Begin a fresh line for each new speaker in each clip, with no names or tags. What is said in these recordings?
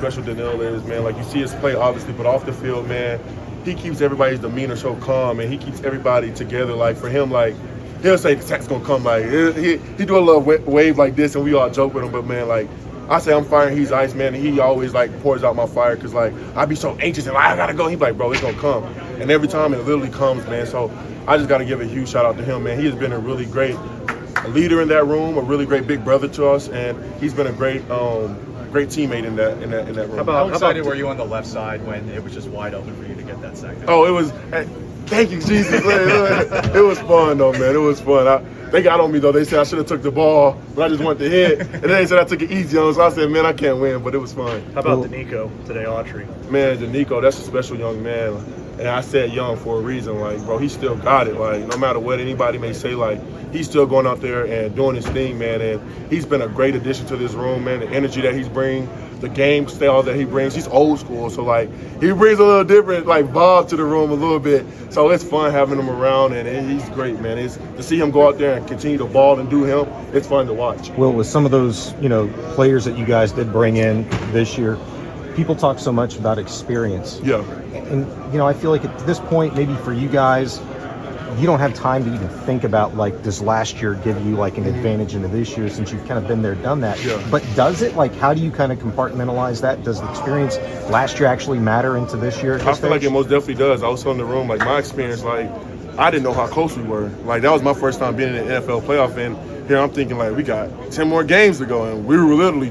Special Dell is, man. Like, you see his play, obviously, but off the field, man, he keeps everybody's demeanor so calm, and he keeps everybody together. Like, for him, like, he'll say the sack's gonna come. Like, he do a little wave like this, and we all joke with him. But, man, like, I say I'm firing, he's ice, man, and he always, like, pours out my fire because, like, I be so anxious and, like, I gotta go. He be like, bro, it's gonna come. And every time it literally comes, man. So I just got to give a huge shout out to him, man. He has been a really great leader in that room, a really great big brother to us, and he's been a great great teammate in that room.
How excited were you on the left side when it was just wide open for you to get that sack?
Oh, it was. Thank you, Jesus. It was fun, though, man. It was fun. They got on me, though. They said I should have took the ball, but I just wanted to hit. And then they said I took it easy on them, so I said, man, I can't win, but it was fun.
How about Danico today, Autry?
Man, Danico, that's a special young man. And I said young for a reason. Like, bro, he still got it. Like, no matter what anybody may say, like, he's still going out there and doing his thing, man. And he's been a great addition to this room, man. The energy that he's bringing, the game style that he brings. He's old school, so, like, he brings a little different, like, vibe to the room a little bit. So it's fun having him around, and he's great, man. To see him go out there and continue to ball and do him, it's fun to watch.
Well, with some of those, players that you guys did bring in this year, people talk so much about experience.
Yeah.
And, I feel like at this point, maybe for you guys, you don't have time to even think about, like, does last year give you, like, an advantage into this year since you've kind of been there, done that.
Yeah.
But does it? Like, how do you kind of compartmentalize that? Does the experience last year actually matter into this year?
I feel like it most definitely does. I was in the room, like, my experience, like, I didn't know how close we were. Like, that was my first time being in the NFL playoff, and here I'm thinking, like, we got 10 more games to go, and we were literally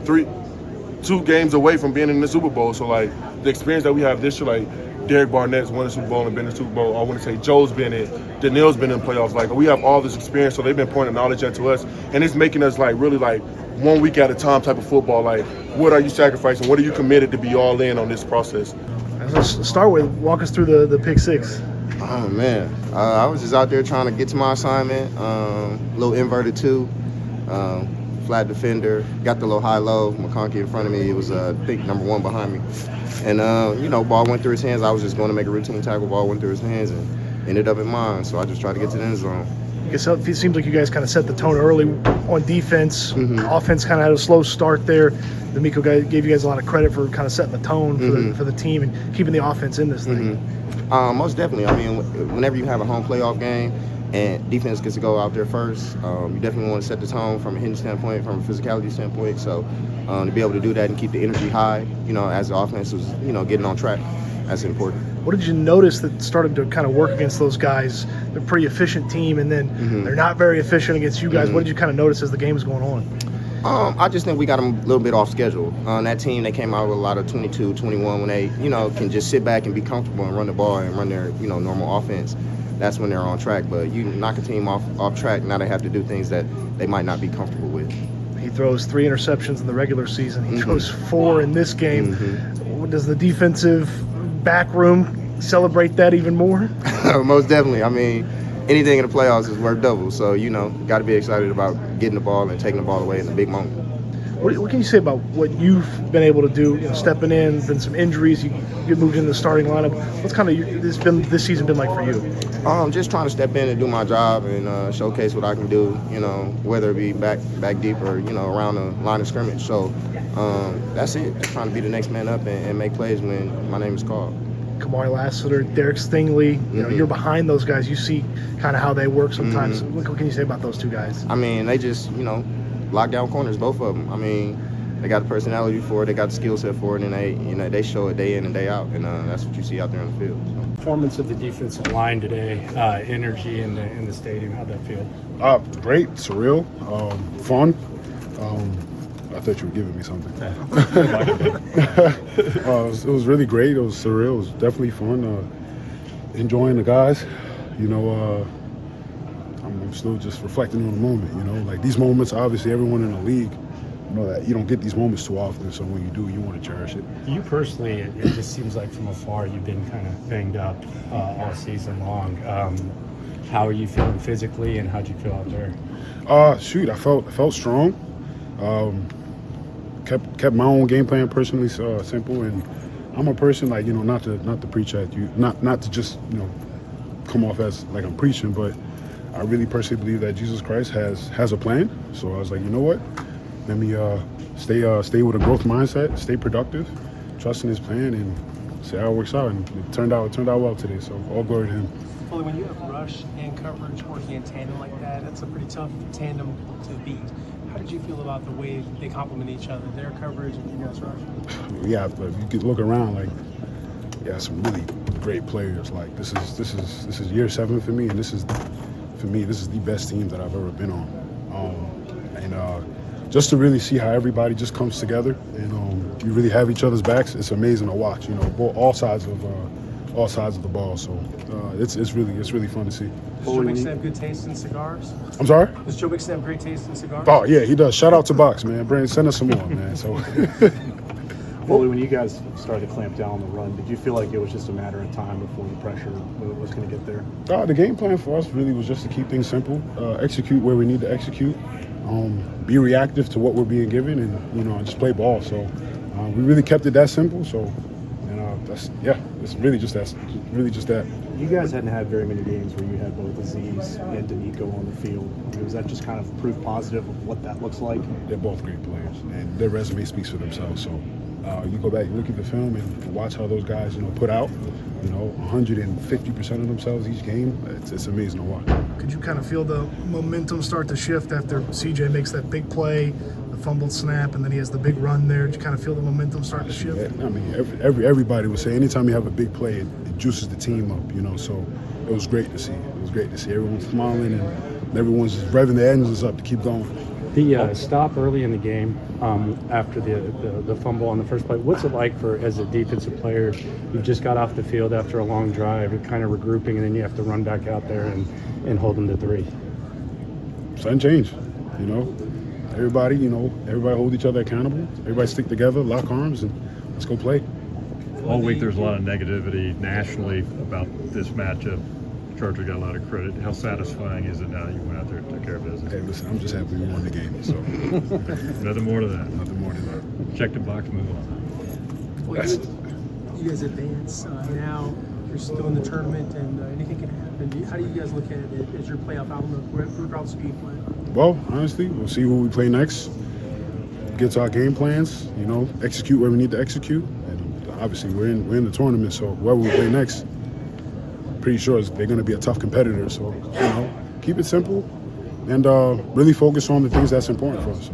2 games away from being in the Super Bowl. So, like, the experience that we have this year, like, Derek Barnett's won the Super Bowl and been in the Super Bowl. I want to say Joe's been in it. Daniel's been in playoffs. Like, we have all this experience, so they've been pointing knowledge into us. And it's making us, like, really, like, 1 week at a time type of football. Like, what are you sacrificing? What are you committed to be all in on this process?
Let's start with, walk us through the pick six.
Oh, man. I was just out there trying to get to my assignment. Little inverted two. Flat defender, got the little high-low. McConkey in front of me. It was, I think, number 1 behind me. And, ball went through his hands. I was just going to make a routine tackle. Ball went through his hands and ended up in mine. So I just tried to get to the end zone.
It seems like you guys kind of set the tone early on defense. Mm-hmm. Offense kind of had a slow start there. The Miko guy gave you guys a lot of credit for kind of setting the tone for the team and keeping the offense in this thing.
Mm-hmm. Most definitely. I mean, whenever you have a home playoff game, and defense gets to go out there first. You definitely want to set the tone from a hitting standpoint, from a physicality standpoint. So to be able to do that and keep the energy high, as the offense was, getting on track, that's important.
What did you notice that started to kind of work against those guys? They're a pretty efficient team, and then they're not very efficient against you guys. What did you kind of notice as the game was going on?
I just think we got them a little bit off schedule. On that team, they came out with a lot of 22, 21 when they, can just sit back and be comfortable and run the ball and run their, normal offense. That's when they're on track. But you knock a team off track, now they have to do things that they might not be comfortable with.
He throws 3 interceptions in the regular season. He throws 4 in this game. Does the defensive back room celebrate that even more?
Most definitely. I mean, anything in the playoffs is worth double. So, got to be excited about getting the ball and taking the ball away in the big moment.
What can you say about what you've been able to do? Stepping in, been some injuries. You get moved into the starting lineup. What's kind of this season been like for you?
Just trying to step in and do my job and showcase what I can do. Whether it be back deep or around the line of scrimmage. So that's it. Just trying to be the next man up and make plays when my name is called.
Kamari Lassiter, Derek Stingley. You're behind those guys. You see kind of how they work sometimes. What can you say about those 2 guys?
I mean, they just lockdown corners, both of them. I mean, they got the personality for it, they got the skill set for it, and they show it day in and day out, and that's what you see out there on the field. So.
Performance of the defensive line today, energy in the stadium. How'd that feel?
Great, surreal, fun. I thought you were giving me something. It was really great. It was surreal. It was definitely fun. Enjoying the guys. I'm still just reflecting on the moment, like these moments, obviously everyone in the league, that you don't get these moments too often, so when you do, you want to cherish it.
You personally, it just seems like from afar you've been kind of banged up all season long. How are you feeling physically, and how'd you feel out there?
I felt strong. Kept my own game plan personally simple, and I'm a person like, not to preach at you, not to just, come off as like I'm preaching, but I really personally believe that Jesus Christ has a plan. So I was like, you know what? Let me stay with a growth mindset, stay productive, trust in his plan and see how it works out. And it turned out well today. So all glory to him.
Well, when you have rush and coverage working in tandem like that, that's a pretty tough tandem to beat. How did you feel about the way they complement each other, their coverage and you guys' rush?
Yeah, if you could look around, like, yeah, some really great players. Like this is year 7 for me, and this is the best team that I've ever been on. Just to really see how everybody just comes together and you really have each other's backs, it's amazing to watch. You know, all sides of the ball. So it's really fun to see.
Does Joe Mixon have good taste in cigars?
I'm sorry?
Does Joe Mixon have great taste in cigars?
Oh yeah, he does. Shout out to Box, man. Brandon, send us some more, man. So.
Foley, when you guys started to clamp down on the run, did you feel like it was just a matter of time before the pressure was going to get there?
The game plan for us really was just to keep things simple, execute where we need to execute, be reactive to what we're being given, and just play ball. So we really kept it that simple. So it's really just that.
You guys hadn't had very many games where you had both Aziz and D'Amico on the field. I mean, was that just kind of proof positive of what that looks like?
They're both great players, and their resume speaks for themselves. So. You go back, you look at the film, and watch how those guys, put out, 150% of themselves each game. It's amazing to watch.
Could you kind of feel the momentum start to shift after CJ makes that big play, the fumbled snap, and then he has the big run there? Did you kind of feel the momentum start to shift?
I mean, everybody would say anytime you have a big play, it juices the team up, So it was great to see. It was great to see everyone smiling and everyone's just revving their engines up to keep going.
The stop early in the game after the fumble on the first play, what's it like as a defensive player? You just got off the field after a long drive, you're kind of regrouping, and then you have to run back out there and hold them to 3.
Sudden change, Everybody hold each other accountable. Everybody stick together, lock arms, and let's go play.
All week there's a lot of negativity nationally about this matchup. Chargers got a lot of credit. How satisfying is it now that you went out there and took care of business?
Hey, listen, I'm just happy we won the game. So
nothing more to that.
Nothing more to that.
Check the box, move on.
Well, you guys advance now. You're still in the tournament, and anything can happen. How do you guys look at it as your playoff outlook? Who else do you play?
Well, honestly, we'll see who we play next. Get to our game plans. Execute where we need to execute, and obviously we're in the tournament. So whoever we play next. Pretty sure they're going to be a tough competitor. So, keep it simple and really focus on the things that's important for us.